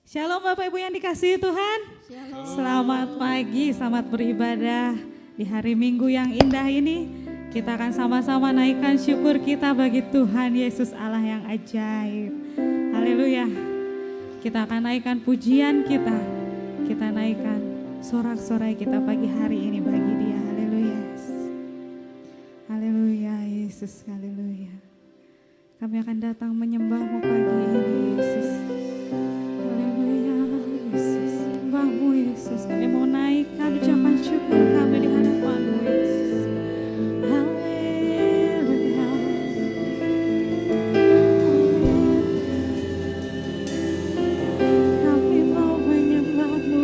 Shalom Bapak Ibu yang dikasihi Tuhan. Shalom. Selamat pagi, selamat beribadah di hari Minggu yang indah ini. Kita akan sama-sama naikkan syukur kita bagi Tuhan Yesus Allah yang ajaib. Haleluya. Kita akan naikkan pujian kita. Kita naikkan sorak-sorai kita pagi hari ini bagi Dia. Haleluya. Haleluya Yesus, haleluya. Kami akan datang menyembah-Mu pagi ini Yesus. Haleluya Yesus, sembah-Mu Yesus. Kami mau naikkan ucapan syukur kami di hadapan-Mu Yesus. Haleluya. Kami mau menyembah-Mu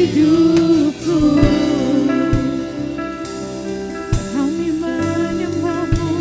hidupku. Kami menyembah-Mu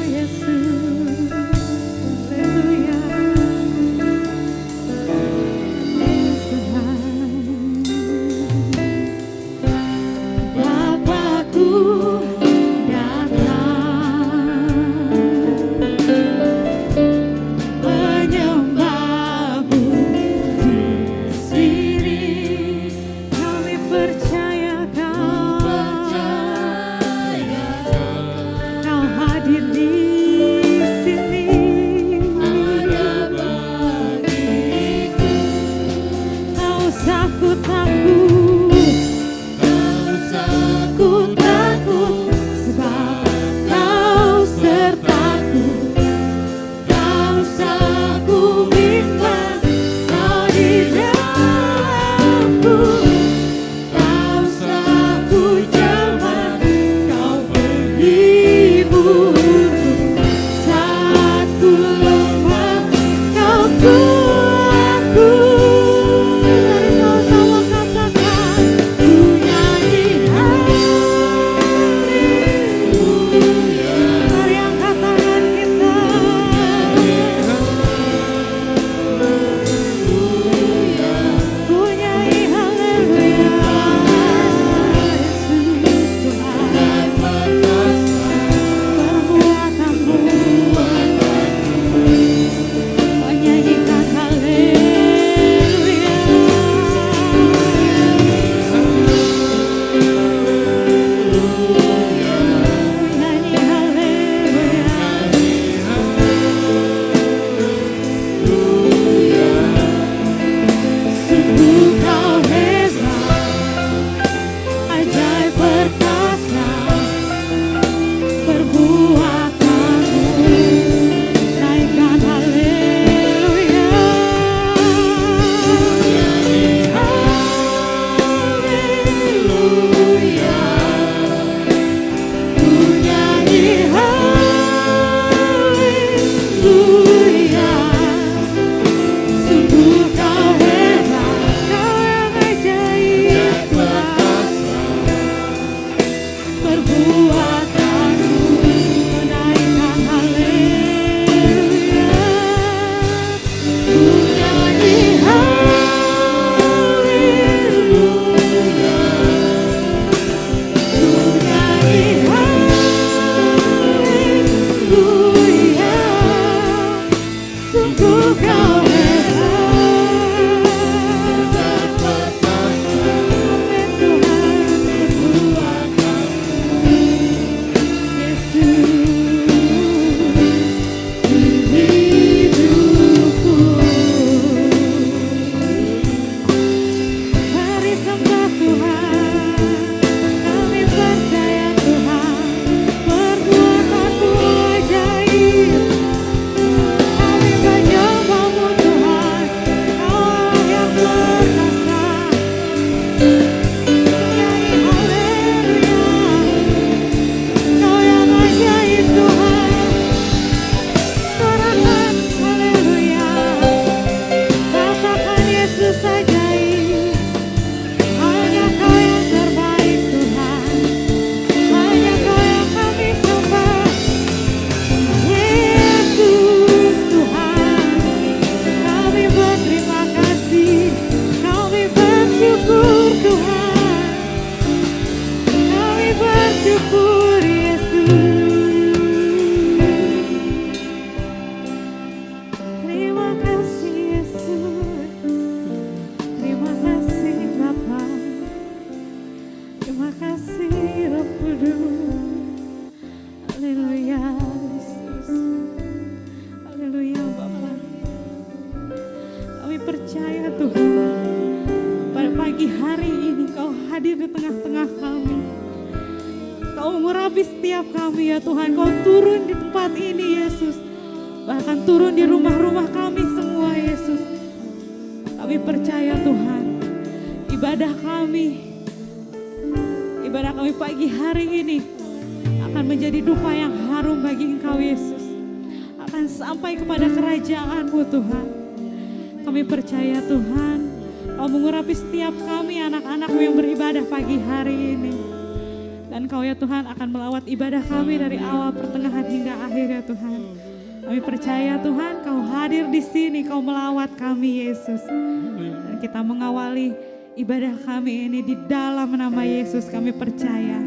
Ibadah kami ini di dalam nama Yesus kami percaya.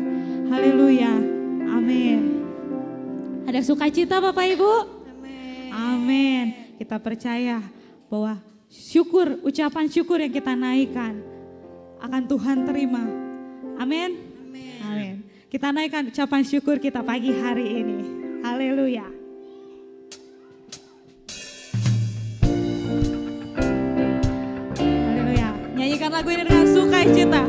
Haleluya. Amin. Ada sukacita Bapak Ibu? Amin. Amin. Kita percaya bahwa syukur, ucapan syukur yang kita naikkan akan Tuhan terima. Amin. Amin. Kita naikkan ucapan syukur kita pagi hari ini. Haleluya. Nyanyikan lagu ini dengan sukacita.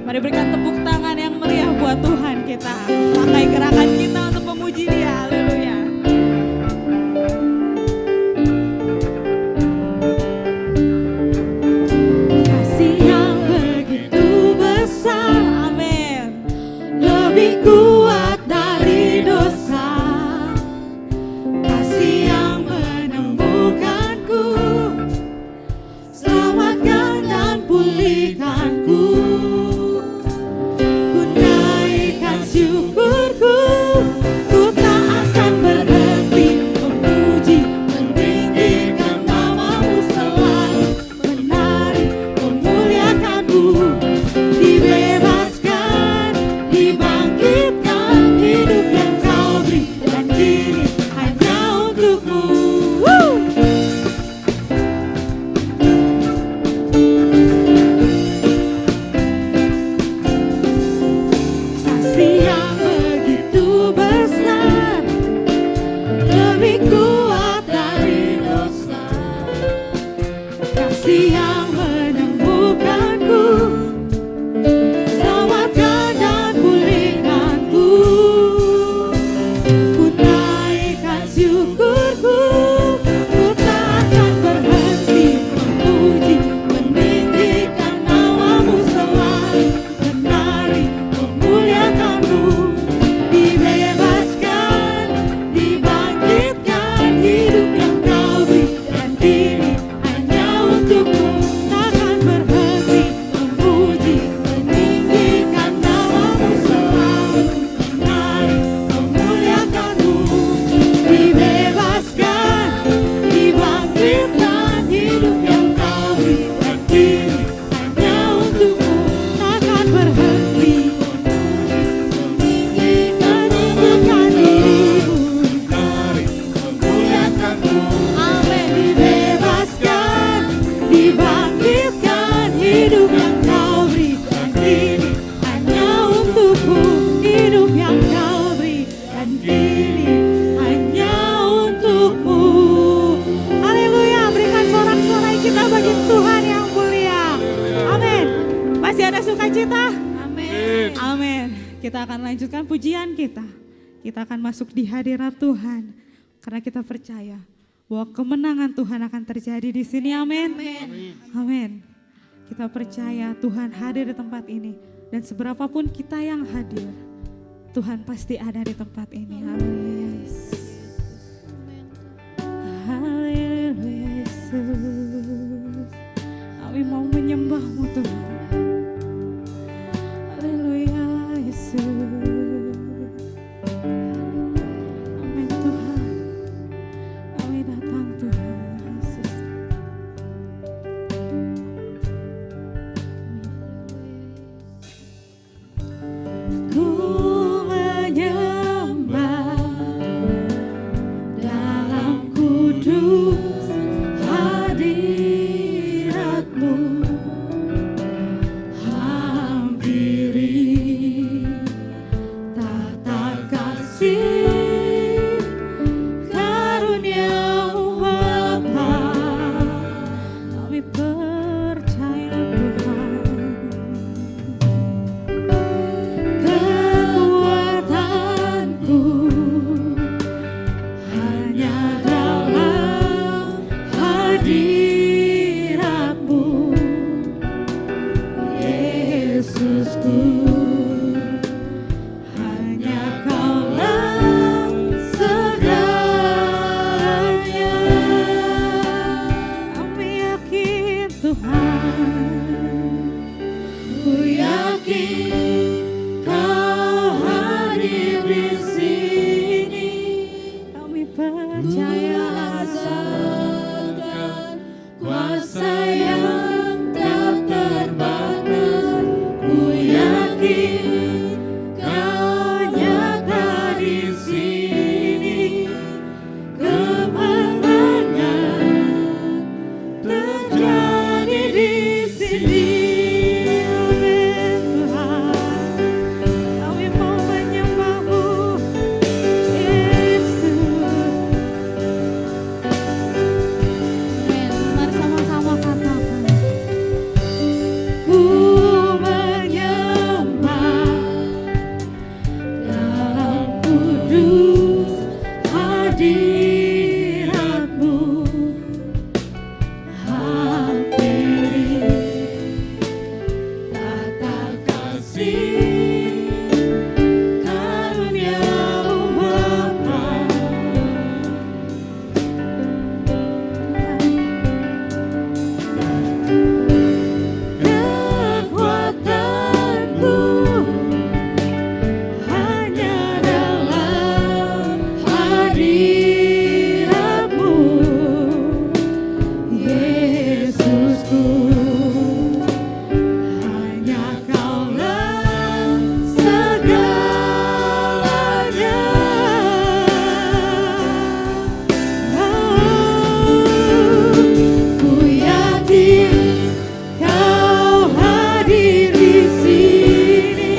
Mari berikan tepuk tangan yang meriah buat Tuhan kita. Pakai gerakan kita untuk memuji Dia. Haleluya. Kasih yang begitu besar, amin, lebih kuat dari dosa. Kasih yang menemukanku, selamatkan dan pulihkanku. Ku naikkan syukurku akan lanjutkan pujian kita. Kita akan masuk di hadirat Tuhan. Karena kita percaya bahwa kemenangan Tuhan akan terjadi di sini. Amin. Amin. Kita percaya Tuhan hadir di tempat ini. Dan seberapapun kita yang hadir, Tuhan pasti ada di tempat ini. Haleluya Yesus. Haleluya Yesus. Kami mau menyembah-Mu Tuhan. Haleluya Yesus. Amin Tuhan. Kami datang Tuhan Yesus. Ku menyembah dalam kudus hadirat-Mu, hampiri tata kasih karunia-Mu Bapa. Kami percaya Tuhan, kekuatanku hanya dalam hadirat-Mu, Yesusku. Hanya Kaulah segalanya. Kami yakin Tuhan, ku yakin Kau hadir di sini. Kami percaya rasakan kuasa yang tak terbatas. Ku yakin Kau nyata di sini. Kemenangan terjadi di sini. Amin Tuhan. Kami mau menyembah-Mu Yesus. Amin. Mari sama-sama katakan. Ku menyembah dalam kudus hadirat-Mu, hampiri tata kasih karunia-Mu Bapa. Kekuatanku hanya dalam hadirat-Mu, Yesusku. Hanya Kaulah segalanya. Ku yakin Kau hadir di sini.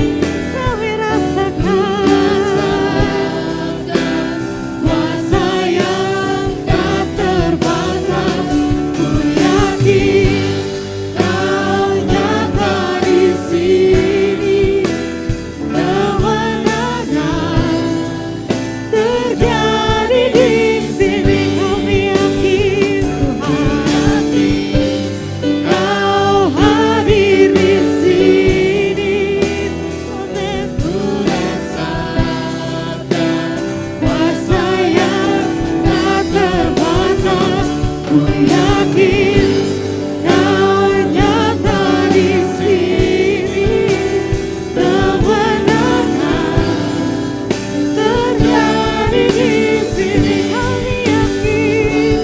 Kami rasakan kuasa yang tak terbatas. Ku yakin Kau nyata di sini. Kemenangan terjadi di sini. Kami yakin Tuhan, Kau hadir di sini. Amin. Ku rasakan kuasa yang tak terbatas. Ku yakin Kau nyata di sini. Kemenangan terjadi di sini. Kami yakin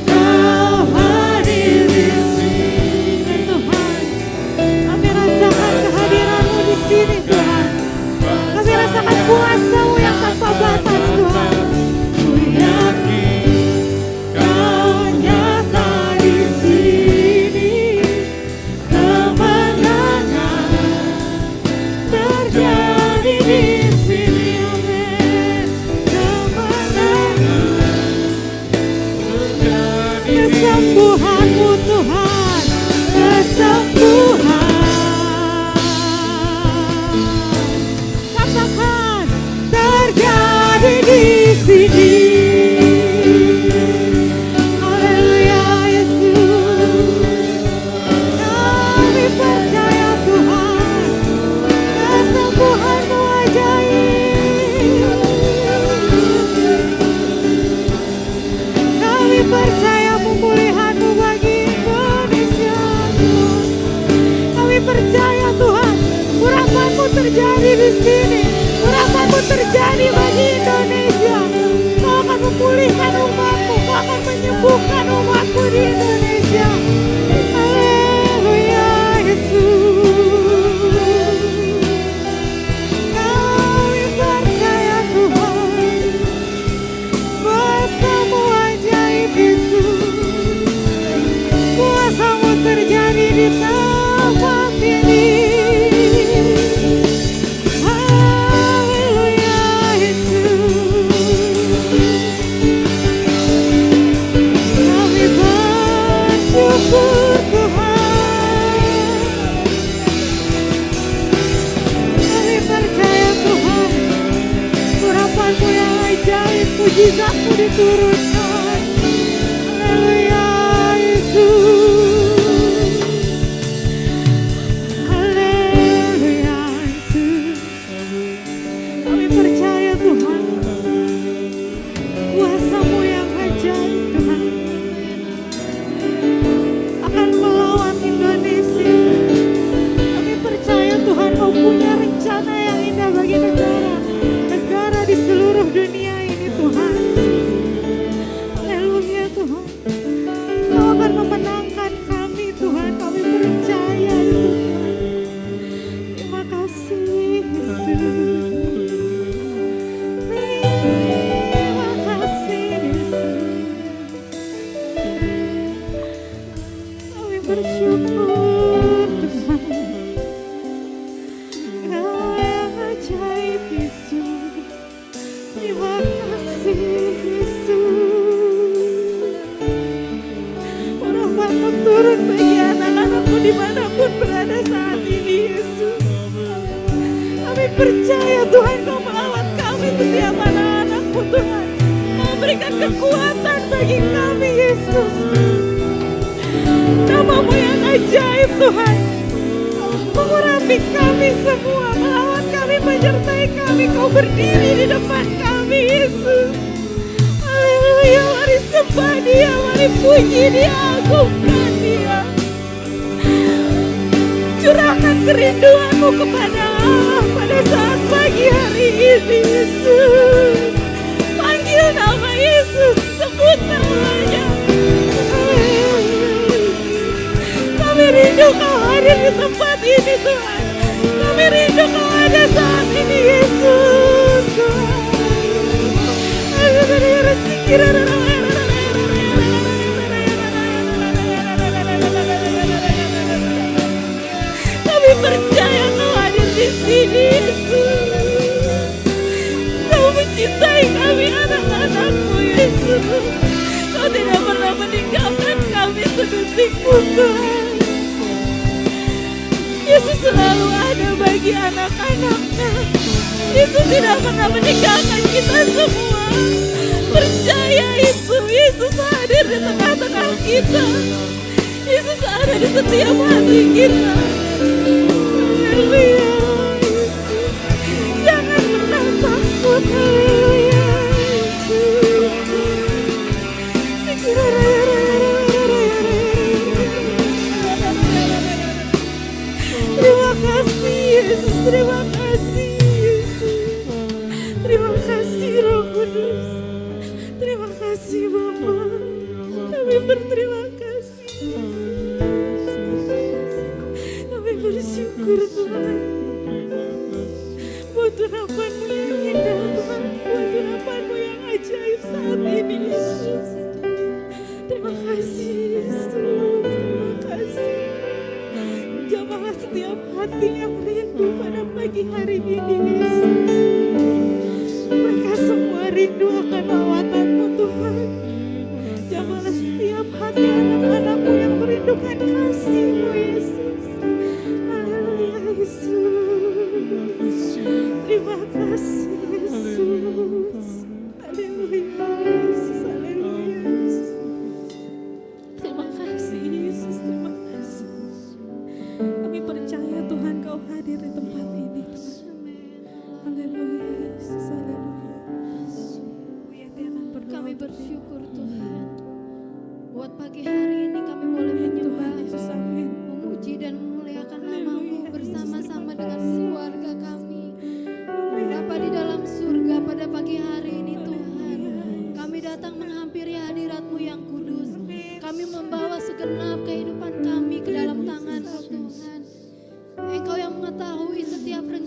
Kau hadir di sini. Tuhan, kami rasakan kehadiran-Mu di sini Tuhan. Kami rasakan kuasa-Mu yang tanpa batas Tuhan. Ku yakin sini. Haleluya Yesus. Kami percaya Tuhan, kesembuhan-Mu ajaib. Kami percaya pemulihan-Mu bagi Indonesia Tuhan. Kami percaya Tuhan, urapan-Mu terjadi di sini. Urapan-Mu terjadi bagi Indonesia. Kau akan memulihkan umat-Mu, Kau akan menyembuhkan umat-Mu di Indonesia. Haleluya Yesus. Kami percaya Tuhan, kuasa-Mu ajaib Yesus. Kuasa-Mu terjadi di tempat ini. Mujizat-Mu diturunkan. Haleluya Yesus. Haleluya Yesus. Kami percaya Tuhan, kuasa-Mu yang ajaib Tuhan akan melawan Indonesia. Kami percaya Tuhan, Kau punya rencana yang indah bagi negara di seluruh dunia ini Tuhan. Haleluya Tuhan. Kau akan memenangkan kami Tuhan. Kami percaya Tuhan. Terima kasih Yesus. Terima kasih Yesus. Kami bersyukur Tuhan. Kau yang ajaib Yesus. Terima kasih Yesus. Urapan-Mu turun bagi anak-anak-Mu dimanapun berada saat ini Yesus. Kami percaya Tuhan, Kau melawat kami setiap anak-anak-Mu Tuhan. Kau berikan kekuatan bagi kami Yesus. Nama-Mu yang ajaib Tuhan mengurapi kami semua, melawat kami, menyertai kami. Kau berdiri di depan kami Yesus. Haleluya, mari sembah Dia, mari puji Dia, agungkan Dia. Curahkan kerinduan-Mu kepada Allah pada saat pagi hari ini Yesus. Panggil nama Yesus, sebut namanya. Kami rindu Kau hadir di tempat ini Tuhan. Kami rindu Kau ada saat ini Yesus Tuhan. Kami percaya Kau hadir di sini Yesus. Kau mencintai kami anak-anak-Mu Yesus. Kau tidak pernah meninggalkan kami sedetik pun Tuhan. Yesus selalu ada bagi anak-anak-Nya. Yesus tidak pernah meninggalkan kita semua. Percaya itu, Yesus hadir di tengah-tengah kita. Yesus ada di setiap hati kita. Haleluya. Jangan pernah takut. Haleluya. Terima kasih Yesus, terima kasih Yesus. Terima kasih Roh Kudus. Terima kasih Bapa. Kami berterima kasih. Kami bersyukur Tuhan. Buat urapan-Mu yang indah Tuhan. Buat urapan-Mu yang ajaib saat ini Yesus. Terima kasih Yesus. Terima kasih. Jamahlah setiap hati yang rindu pada pagi hari ini Yesus. Mereka semua rindu akan lawatan-Mu Tuhan. Jamahlah setiap hati anak-anak-Mu yang merindukan kasih-Mu Yesus. Haleluya Yesus. Terima kasih Yesus.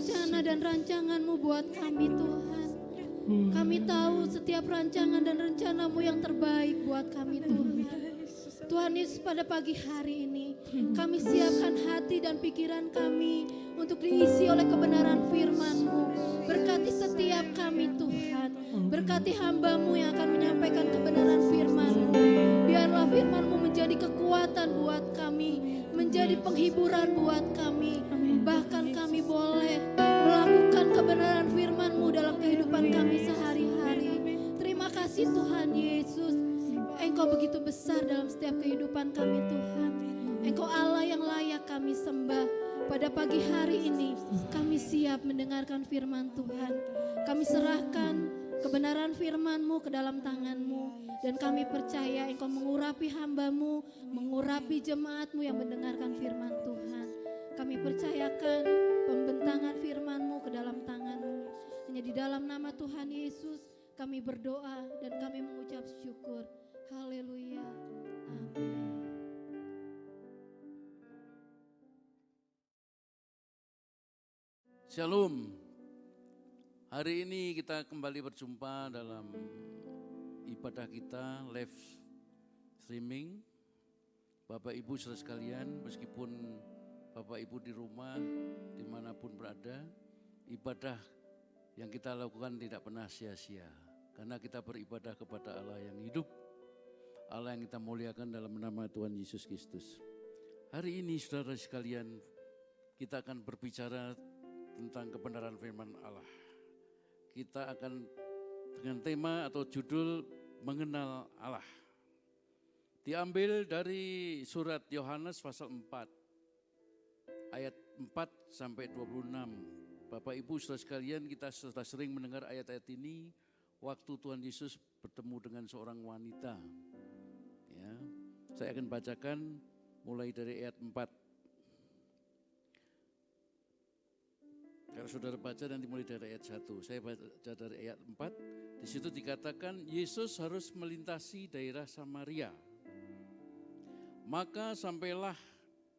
rencana dan rancangan-Mu buat kami Tuhan. Kami tahu setiap rancangan dan rencana-Mu yang terbaik buat kami Tuhan. Tuhan Yesus, pada pagi hari ini kami siapkan hati dan pikiran kami untuk diisi oleh kebenaran firman-Mu. Berkati setiap kami Tuhan. Berkati hamba-Mu yang akan menyampaikan kebenaran firman-Mu. Biarlah firman-Mu menjadi kekuatan buat kami, menjadi penghiburan buat kami. Bahkan kami boleh melakukan kebenaran firman-Mu dalam kehidupan kami sehari-hari. Terima kasih Tuhan Yesus. Engkau begitu besar dalam setiap kehidupan kami Tuhan. Engkau Allah yang layak kami sembah. Pada pagi hari ini kami siap mendengarkan firman Tuhan. Kami serahkan kebenaran firman-Mu ke dalam tangan-Mu. Dan kami percaya Engkau mengurapi hamba-Mu, mengurapi jemaat-Mu yang mendengarkan firman Tuhan. Kami percayakan pembentangan firman-Mu ke dalam tangan-Mu. Hanya di dalam nama Tuhan Yesus kami berdoa dan kami mengucap syukur. Haleluya. Amin. Shalom. Hari ini kita kembali berjumpa dalam ibadah kita live streaming. Bapak Ibu saudara sekalian, meskipun Bapak Ibu di rumah dimanapun berada, ibadah yang kita lakukan tidak pernah sia-sia. Karena kita beribadah kepada Allah yang hidup, Allah yang kita muliakan dalam nama Tuhan Yesus Kristus. Hari ini saudara sekalian, kita akan berbicara tentang kebenaran firman Allah. Kita akan dengan tema atau judul mengenal Allah. Diambil dari surat Yohanes pasal 4 ayat 4 sampai 26. Bapak Ibu saudara sekalian, kita sudah sering mendengar ayat-ayat ini waktu Tuhan Yesus bertemu dengan seorang wanita. Ya, saya akan bacakan mulai dari ayat 4. Kalau saudara baca nanti mulai dari ayat 1, saya baca dari ayat 4. Di situ dikatakan Yesus harus melintasi daerah Samaria. Maka sampailah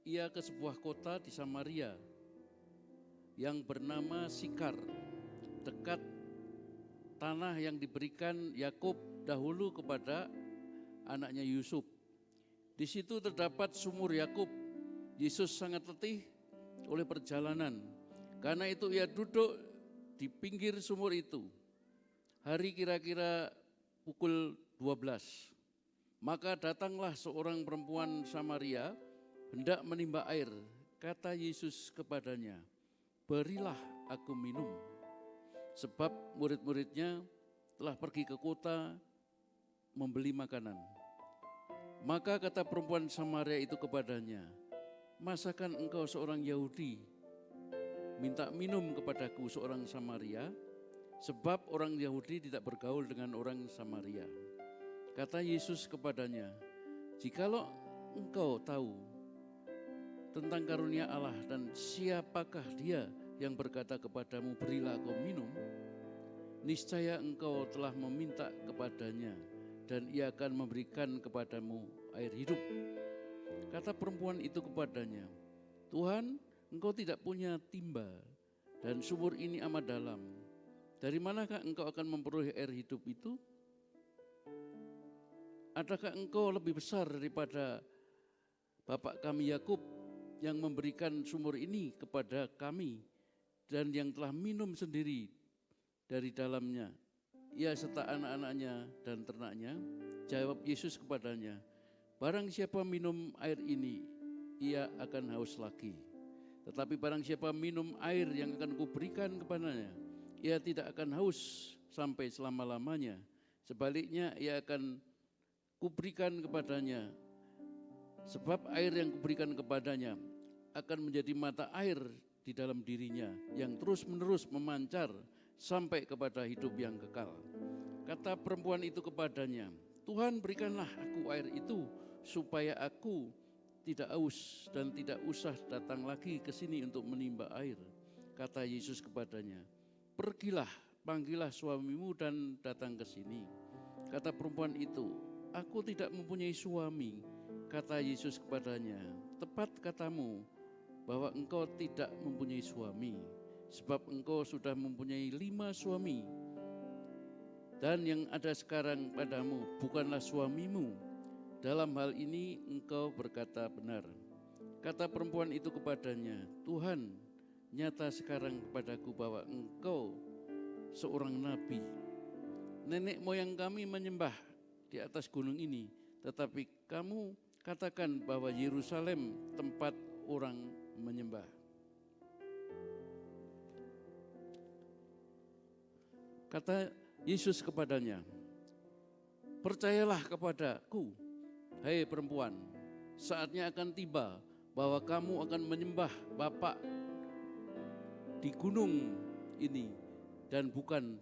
ia ke sebuah kota di Samaria yang bernama Sikar, dekat tanah yang diberikan Yakub dahulu kepada anaknya Yusuf. Di situ terdapat sumur Yakub. Yesus sangat letih oleh perjalanan. Karena itu ia duduk di pinggir sumur itu. Hari kira-kira pukul 12. Maka datanglah seorang perempuan Samaria hendak menimba air. Kata Yesus kepadanya, berilah aku minum. Sebab murid-muridnya telah pergi ke kota membeli makanan. Maka kata perempuan Samaria itu kepadanya, masakan engkau seorang Yahudi minta minum kepadaku seorang Samaria, sebab orang Yahudi tidak bergaul dengan orang Samaria. Kata Yesus kepadanya, jikalau engkau tahu tentang karunia Allah dan siapakah dia yang berkata kepadamu berilah aku minum, niscaya engkau telah meminta kepadanya dan ia akan memberikan kepadamu air hidup. Kata perempuan itu kepadanya, Tuhan, engkau tidak punya timba dan sumur ini amat dalam. Dari manakah engkau akan memperoleh air hidup itu? Adakah engkau lebih besar daripada bapak kami Yakub yang memberikan sumur ini kepada kami dan yang telah minum sendiri dari dalamnya, ia serta anak-anaknya dan ternaknya? Jawab Yesus kepadanya, barang siapa minum air ini, ia akan haus lagi. Tetapi barang siapa minum air yang akan kuberikan kepadanya, ia tidak akan haus sampai selama-lamanya. Sebaliknya ia akan kuberikan kepadanya, sebab air yang kuberikan kepadanya akan menjadi mata air di dalam dirinya yang terus-menerus memancar sampai kepada hidup yang kekal. Kata perempuan itu kepadanya, Tuhan berikanlah aku air itu supaya aku tidak haus dan tidak usah datang lagi ke sini untuk menimba air. Kata Yesus kepadanya, pergilah, panggillah suamimu dan datang ke sini. Kata perempuan itu, aku tidak mempunyai suami. Kata Yesus kepadanya, tepat katamu bahwa engkau tidak mempunyai suami. sebab engkau sudah mempunyai 5 suami, dan yang ada sekarang padamu bukanlah suamimu. Dalam hal ini engkau berkata benar. Kata perempuan itu kepadanya, Tuhan, nyata sekarang kepadaku bahwa engkau seorang nabi. Nenek moyang kami menyembah di atas gunung ini, tetapi kamu katakan bahwa Yerusalem tempat orang menyembah. Kata Yesus kepadanya, percayalah kepadaku, hai perempuan, saatnya akan tiba bahwa kamu akan menyembah Bapa di gunung ini dan bukan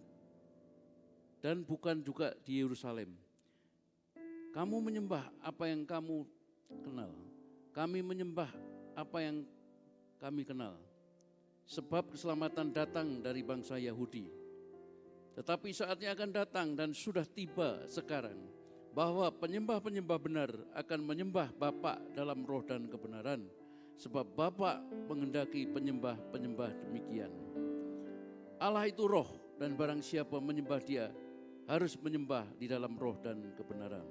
juga di Yerusalem. Kamu menyembah apa yang kamu kenal. Kami menyembah apa yang kami kenal. Sebab keselamatan datang dari bangsa Yahudi. Tetapi saatnya akan datang dan sudah tiba sekarang bahwa penyembah-penyembah benar akan menyembah Bapa dalam roh dan kebenaran, sebab Bapa menghendaki penyembah-penyembah demikian. Allah itu roh, dan barang siapa menyembah Dia harus menyembah di dalam roh dan kebenaran.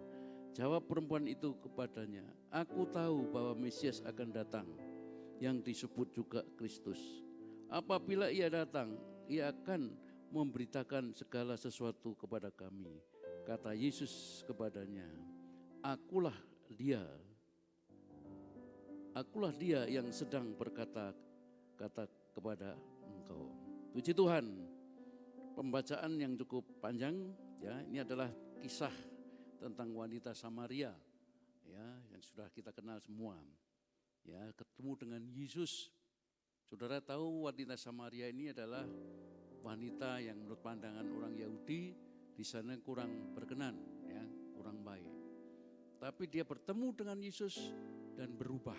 Jawab perempuan itu kepadanya, aku tahu bahwa Mesias akan datang, yang disebut juga Kristus. Apabila Ia datang, Ia akan memberitakan segala sesuatu kepada kami. Kata Yesus kepadanya, akulah dia yang sedang berkata-kata kepada engkau. Puji Tuhan, pembacaan yang cukup panjang, ya. Ini adalah kisah tentang wanita Samaria, ya, yang sudah kita kenal semua, ya, ketemu dengan Yesus. Saudara tahu wanita Samaria ini adalah wanita yang menurut pandangan orang Yahudi di sana kurang berkenan, ya, kurang baik. Tapi dia bertemu dengan Yesus dan berubah.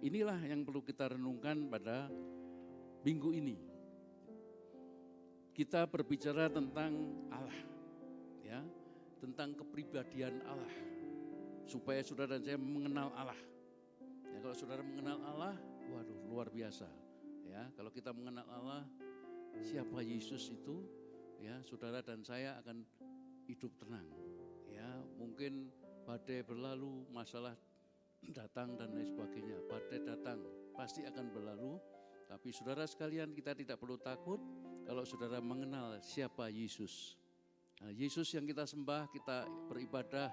Inilah yang perlu kita renungkan pada minggu ini. Kita berbicara tentang Allah, ya, tentang kepribadian Allah, supaya saudara dan saya mengenal Allah. Ya, kalau saudara mengenal Allah, waduh, luar biasa. Ya, kalau kita mengenal Allah, siapa Yesus itu, ya, saudara dan saya akan hidup tenang. Ya, mungkin badai berlalu, masalah datang dan lain sebagainya. Badai datang, pasti akan berlalu. Tapi saudara sekalian, kita tidak perlu takut kalau saudara mengenal siapa Yesus. Nah, Yesus yang kita sembah, kita beribadah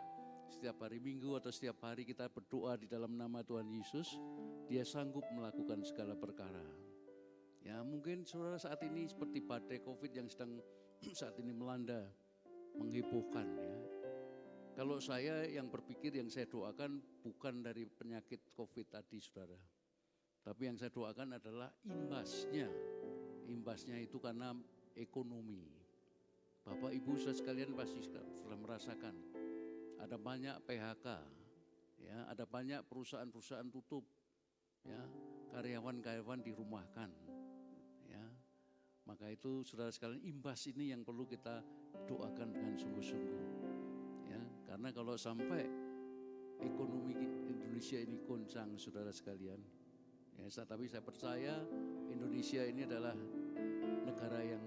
setiap hari Minggu atau setiap hari kita berdoa di dalam nama Tuhan Yesus. Dia sanggup melakukan segala perkara. Ya, mungkin saudara saat ini seperti badai COVID yang sedang saat ini melanda, menghebohkan, ya. Kalau saya yang berpikir, yang saya doakan bukan dari penyakit COVID tadi, saudara. Tapi yang saya doakan adalah imbasnya. Imbasnya itu karena ekonomi. Bapak Ibu saudara sekalian pasti sudah merasakan. Ada banyak PHK, ya, ada banyak perusahaan-perusahaan tutup, ya, karyawan-karyawan dirumahkan. Ya, maka itu saudara sekalian, imbas ini yang perlu kita doakan dengan sungguh-sungguh, ya, karena kalau sampai ekonomi Indonesia ini goncang, saudara sekalian, ya, tapi saya percaya Indonesia ini adalah negara yang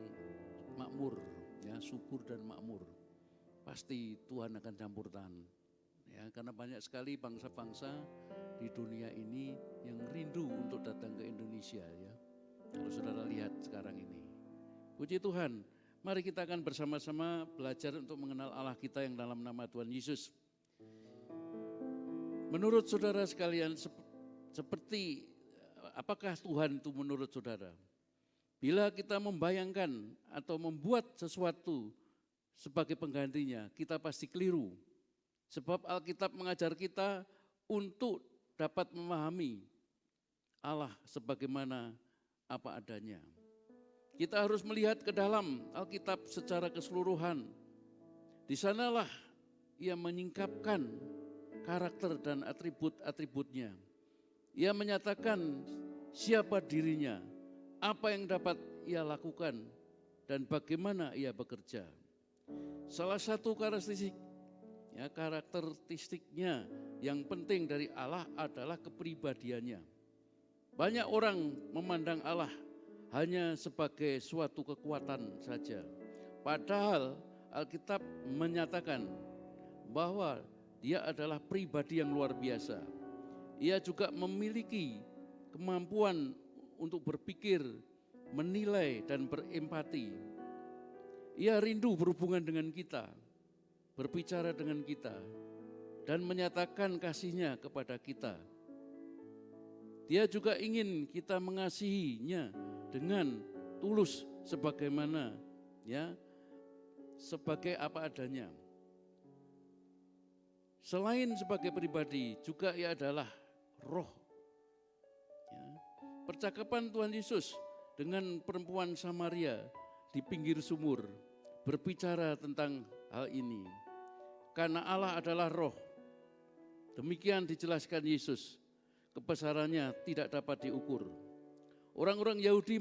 makmur, ya, subur dan makmur. Pasti Tuhan akan campur tangan, ya, karena banyak sekali bangsa-bangsa di dunia ini yang rindu untuk datang ke Indonesia, ya. Kalau saudara lihat sekarang ini, puji Tuhan, mari kita akan bersama-sama belajar untuk mengenal Allah kita yang dalam nama Tuhan Yesus. Menurut saudara sekalian, seperti apakah Tuhan itu menurut saudara? Bila kita membayangkan atau membuat sesuatu sebagai penggantinya, kita pasti keliru. Sebab Alkitab mengajar kita untuk dapat memahami Allah sebagaimana apa adanya. Kita harus melihat ke dalam Alkitab secara keseluruhan. Di sanalah Ia menyingkapkan karakter dan atribut-atributnya. Ia menyatakan siapa dirinya, apa yang dapat Ia lakukan, dan bagaimana Ia bekerja. Salah satu karakteristiknya yang penting dari Allah adalah kepribadiannya. Banyak orang memandang Allah hanya sebagai suatu kekuatan saja. Padahal Alkitab menyatakan bahwa dia adalah pribadi yang luar biasa. Ia juga memiliki kemampuan untuk berpikir, menilai, dan berempati. Ia rindu berhubungan dengan kita, berbicara dengan kita, dan menyatakan kasih-Nya kepada kita. Dia juga ingin kita mengasihinya dengan tulus sebagaimana sebagai apa adanya. Selain sebagai pribadi, juga ia adalah roh. Percakapan Tuhan Yesus dengan perempuan Samaria di pinggir sumur berbicara tentang hal ini. Karena Allah adalah roh. Demikian dijelaskan Yesus. Kebesarannya tidak dapat diukur. Orang-orang Yahudi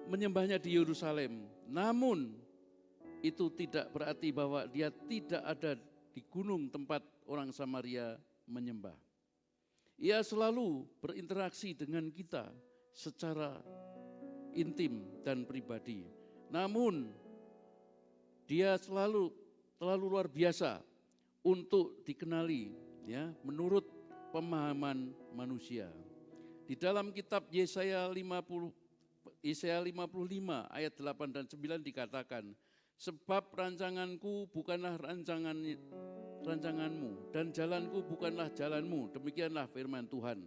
menyembahnya di Yerusalem. Namun itu tidak berarti bahwa dia tidak ada di gunung tempat orang Samaria menyembah. Ia selalu berinteraksi dengan kita secara intim dan pribadi. Namun dia terlalu luar biasa untuk dikenali menurut pemahaman manusia. Di dalam kitab Yesaya 55 ayat 8 dan 9 dikatakan, sebab rancanganku bukanlah rancanganmu dan jalanku bukanlah jalanmu, demikianlah firman Tuhan.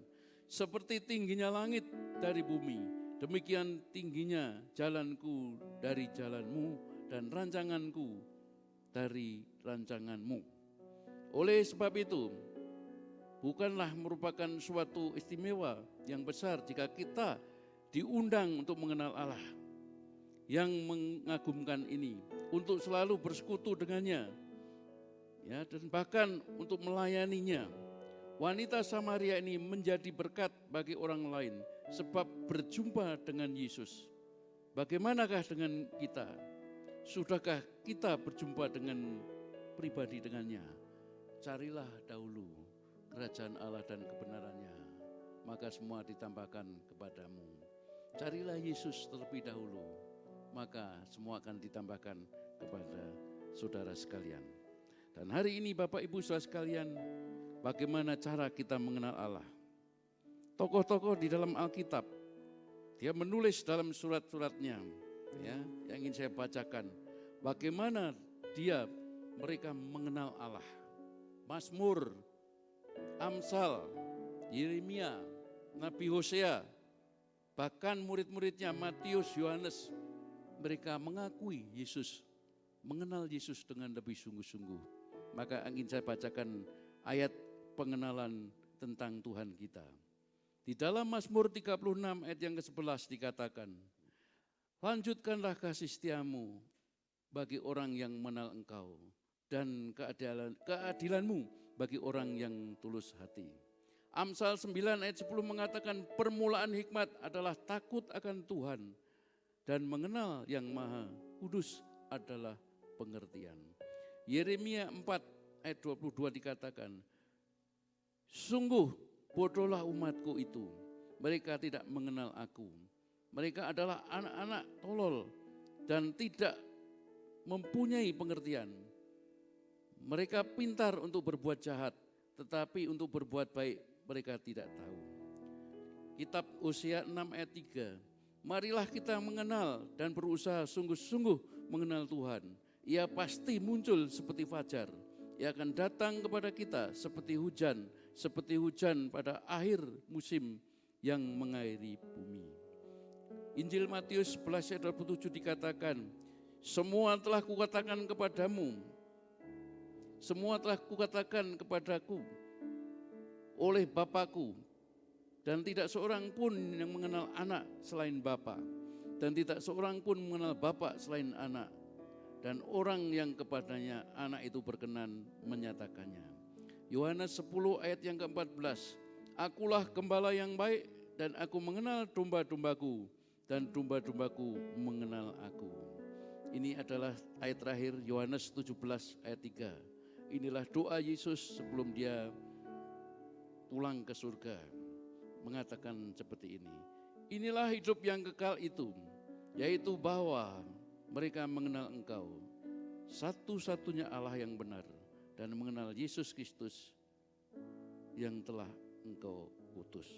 Seperti tingginya langit dari bumi, demikian tingginya jalanku dari jalanmu dan rancanganku dari rancanganmu. Oleh sebab itu, bukanlah merupakan suatu istimewa yang besar jika kita diundang untuk mengenal Allah yang mengagumkan ini, untuk selalu bersekutu dengannya, dan bahkan untuk melayaninya. Wanita Samaria ini menjadi berkat bagi orang lain sebab berjumpa dengan Yesus. Bagaimanakah dengan kita? Sudahkah kita berjumpa dengan pribadi dengannya? Carilah dahulu kerajaan Allah dan kebenarannya, maka semua ditambahkan kepadamu. Carilah Yesus terlebih dahulu, maka semua akan ditambahkan kepada saudara sekalian. Dan hari ini Bapak Ibu saudara sekalian, bagaimana cara kita mengenal Allah? Tokoh-tokoh di dalam Alkitab, dia menulis dalam surat-suratnya, yang ingin saya bacakan. Bagaimana mereka mengenal Allah. Mazmur, Amsal, Yeremia, Nabi Hosea, bahkan murid-muridnya Matius, Yohanes, mereka mengakui Yesus, mengenal Yesus dengan lebih sungguh-sungguh. Maka ingin saya bacakan ayat pengenalan tentang Tuhan kita. Di dalam Mazmur 36 ayat yang ke-11 dikatakan, lanjutkanlah kasih setiamu bagi orang yang mengenal Engkau, dan keadilanmu bagi orang yang tulus hati. Amsal 9 ayat 10 mengatakan, permulaan hikmat adalah takut akan Tuhan, dan mengenal yang maha kudus adalah pengertian. Yeremia 4 ayat 22 dikatakan, sungguh bodohlah umatku itu, mereka tidak mengenal aku. Mereka adalah anak-anak tolol dan tidak mempunyai pengertian. Mereka pintar untuk berbuat jahat, tetapi untuk berbuat baik mereka tidak tahu. Kitab Hosea 6 ayat 3, marilah kita mengenal dan berusaha sungguh-sungguh mengenal Tuhan. Ia pasti muncul seperti fajar. Ia akan datang kepada kita seperti hujan pada akhir musim yang mengairi bumi. Injil Matius 11 ayat 27 dikatakan, semua telah kukatakan kepadamu, semua telah kukatakan kepadaku oleh Bapakku, dan tidak seorang pun yang mengenal anak selain Bapa, dan tidak seorang pun mengenal Bapa selain anak, dan orang yang kepadanya anak itu berkenan menyatakannya. Yohanes 10 ayat yang ke-14, akulah gembala yang baik dan aku mengenal domba-dombaku dan domba-dombaku mengenal aku. Ini adalah ayat terakhir Yohanes 17 ayat 3. Inilah doa Yesus sebelum dia pulang ke surga, mengatakan seperti ini, Inilah hidup yang kekal itu, yaitu bahwa mereka mengenal Engkau, satu-satunya Allah yang benar, dan mengenal Yesus Kristus yang telah Engkau utus.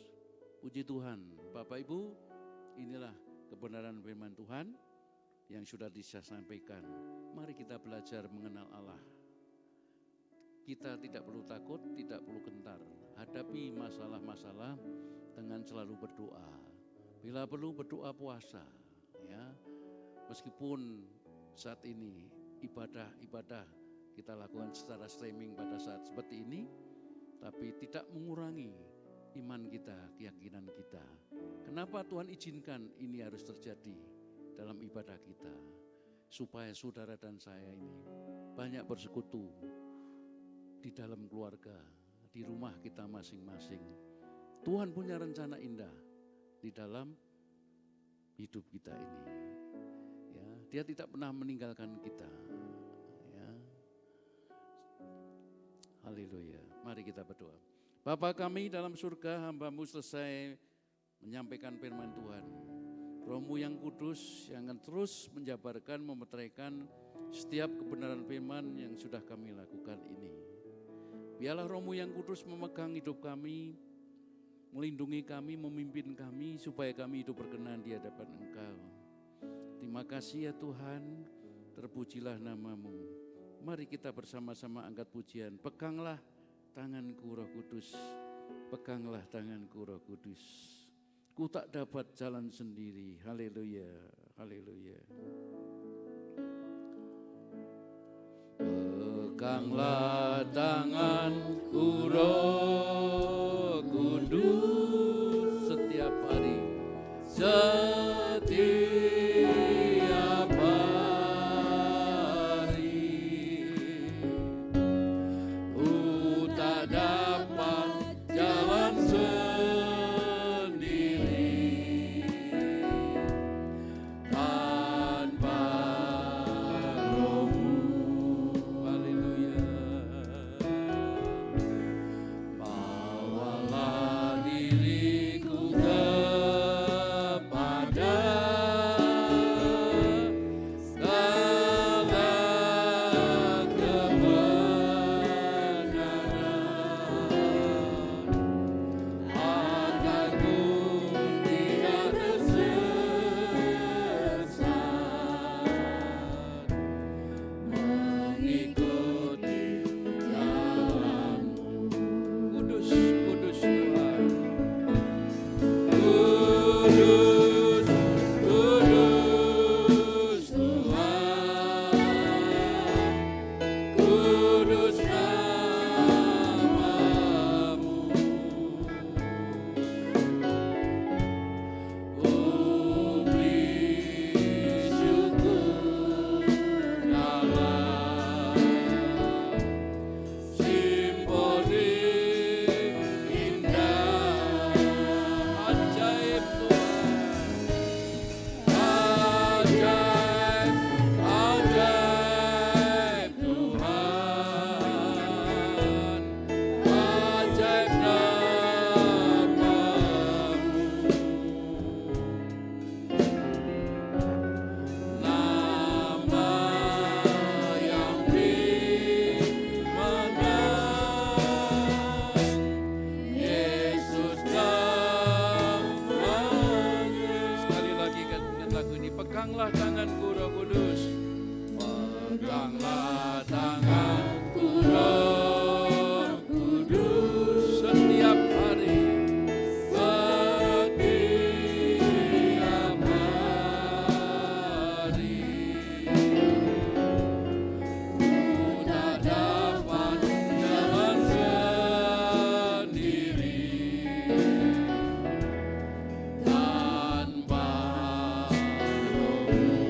Puji Tuhan, Bapak Ibu, inilah kebenaran firman Tuhan yang sudah disampaikan. Mari kita belajar mengenal Allah. Kita tidak perlu takut, tidak perlu gentar. Hadapi masalah-masalah dengan selalu berdoa. Bila perlu berdoa puasa, ya. Meskipun saat ini ibadah kita lakukan secara streaming pada saat seperti ini, tapi tidak mengurangi iman kita, keyakinan kita. Kenapa Tuhan izinkan ini harus terjadi dalam ibadah kita? Supaya saudara dan saya ini banyak bersekutu di dalam keluarga, di rumah kita masing-masing. Tuhan punya rencana indah di dalam hidup kita ini. Ya, Dia tidak pernah meninggalkan kita. Ya. Haleluya. Mari kita berdoa. Bapa kami dalam surga, hamba-Mu selesai menyampaikan firman Tuhan. Roh-Mu yang kudus yang akan terus menjabarkan, memeteraikan setiap kebenaran firman yang sudah kami lakukan ini. Biarlah Roh-Mu yang kudus memegang hidup kami, melindungi kami, memimpin kami, supaya kami hidup berkenan di hadapan Engkau. Terima kasih ya Tuhan, terpujilah nama-Mu. Mari kita bersama-sama angkat pujian. Peganglah tanganku Roh Kudus, peganglah tanganku Roh Kudus. Ku tak dapat jalan sendiri. Haleluya, haleluya. Peganglah tanganku Roh Kudus setiap hari, setiap hari. Ku tak dapat jalan sendiri tanpa Roh-Mu. Haleluya. Bawalah diriku kepada segala kebenaran, agar ku tidak tersesat, mengikuti jalan-Mu. Kudus, kudus Tuhan. Kudus, kudus Tuhan. Kudus nama-Mu. Ku beri syukur dalam simponi indah. Ajaib Tuhan, ajaib, ajaib Tuhan, ajaib nama-Mu. Nama yang dimana Yesus namanya. Sekali lagi kan lagu ini. Peganglah tanganku Roh Kudus, peganglah tanganku Roh Kudus setiap hari, setiap hari. Ku tak dapat jalan sendiri tanpa Roh-Mu.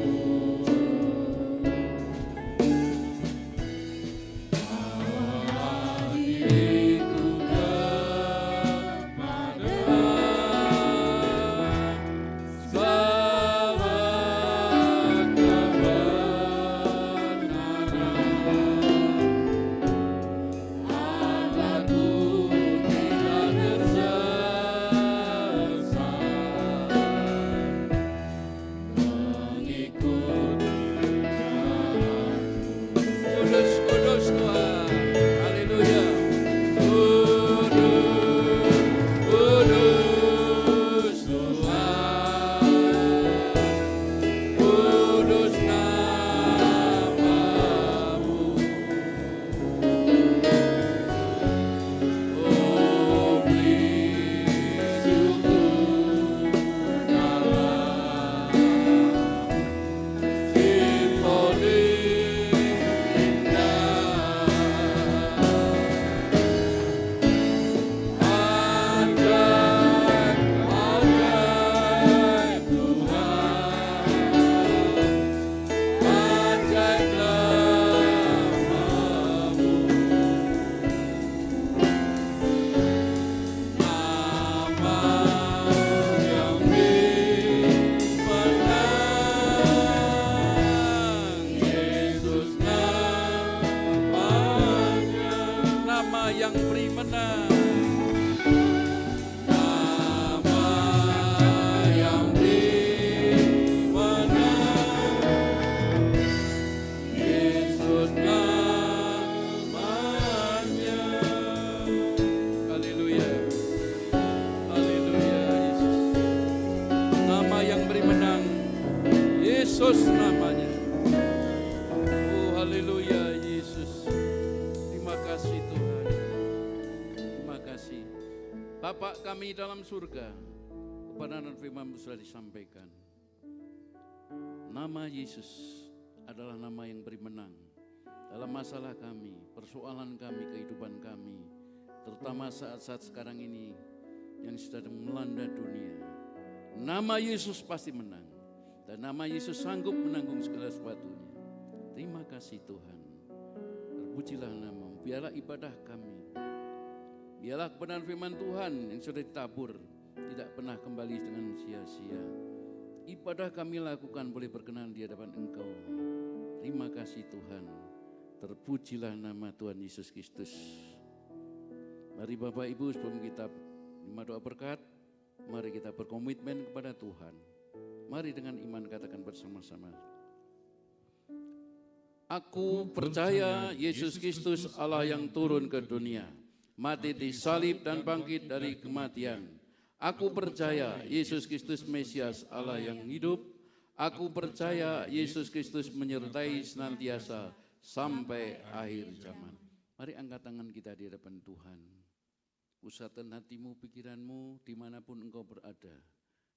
Bapa kami dalam surga, kebenaran firman sudah disampaikan. Nama Yesus adalah nama yang beri menang dalam masalah kami, persoalan kami, kehidupan kami, terutama saat-saat sekarang ini yang sedang melanda dunia. Nama Yesus pasti menang, dan nama Yesus sanggup menanggung segala sesuatunya. Terima kasih Tuhan. Terpujilah nama-Mu. Biarlah ibadah kami, biarlah kebenaran firman Tuhan yang sudah ditabur tidak pernah kembali dengan sia-sia. Ibadah kami lakukan boleh berkenan di hadapan Engkau. Terima kasih Tuhan. Terpujilah nama Tuhan Yesus Kristus. Mari Bapak Ibu, sebelum kita menerima doa berkat, mari kita berkomitmen kepada Tuhan. Mari dengan iman katakan bersama-sama. Aku percaya Yesus Kristus Allah yang turun ke dunia, mati disalib dan bangkit dari kematian. Aku percaya Yesus Kristus Mesias Allah yang hidup. Aku percaya Yesus Kristus menyertai senantiasa sampai akhir zaman. Mari angkat tangan kita di hadapan Tuhan. Pusatkan hatimu, pikiranmu dimanapun engkau berada.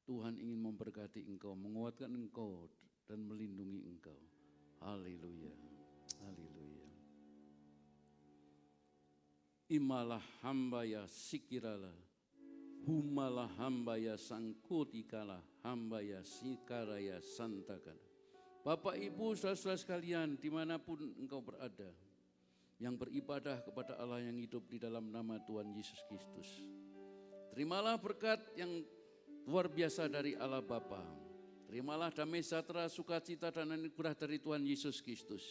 Tuhan ingin memberkati engkau, menguatkan engkau dan melindungi engkau. Haleluya, haleluya. Imalah hamba ya sikirala, humalah hamba ya sangkutikala, hamba ya sikaraya santakala. Bapak Ibu saudara-saudara sekalian dimanapun engkau berada, yang beribadah kepada Allah yang hidup di dalam nama Tuhan Yesus Kristus, terimalah berkat yang luar biasa dari Allah Bapa. Terimalah damai sejahtera, sukacita dan anugerah dari Tuhan Yesus Kristus.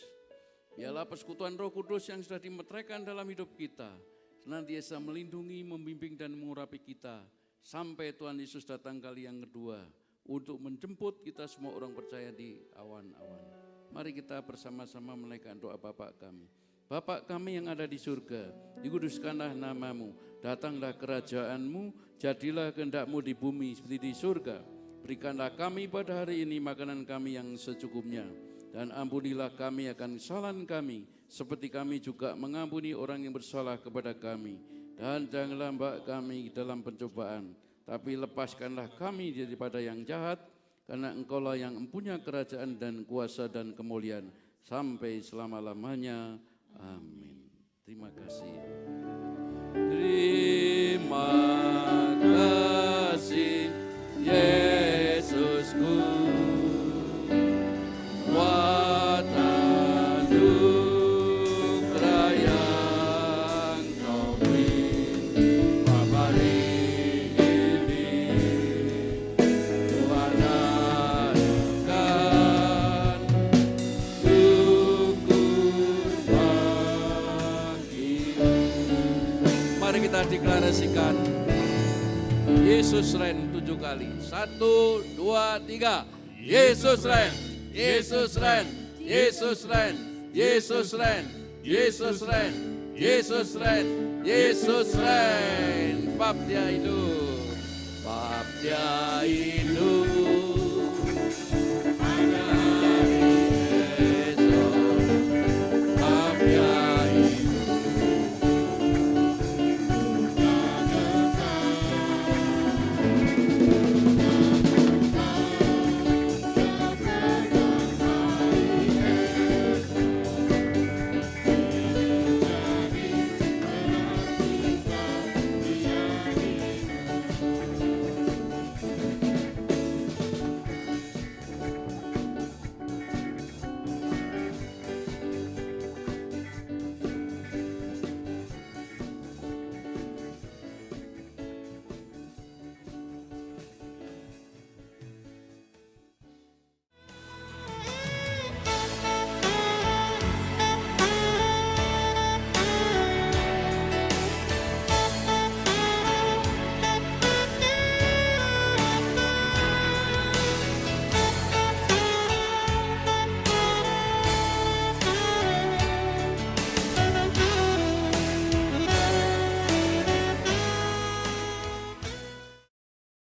Biarlah persekutuan Roh Kudus yang sudah dimeteraikan dalam hidup kita senantiasa melindungi, membimbing dan mengurapi kita sampai Tuhan Yesus datang kali yang kedua untuk menjemput kita semua orang percaya di awan-awan. Mari kita bersama-sama menaikkan doa Bapa kami. Bapa kami yang ada di surga, dikuduskanlah nama-Mu, datanglah kerajaan-Mu, jadilah kehendak-Mu di bumi seperti di surga. Berikanlah kami pada hari ini makanan kami yang secukupnya, dan ampunilah kami akan kesalahan kami, seperti kami juga mengampuni orang yang bersalah kepada kami. Dan janganlah bawa kami dalam pencobaan, tapi lepaskanlah kami daripada yang jahat, karena Engkaulah yang mempunyai kerajaan dan kuasa dan kemuliaan sampai selama-lamanya. Amin. Terima kasih. Terima kasih Yesusku, buat anugerah yang Kau beri pada hari ini. Tuhan akan syukur bagimu. Mari kita deklarasikan Yesus reign 7 kali. 1, 2, 3. Yesus reign, Yesus reign, Yesus reign, Yesus reign, Yesus reign, Yesus reign, Yesus reign. Bab Dia hidup, Bab Dia hidup.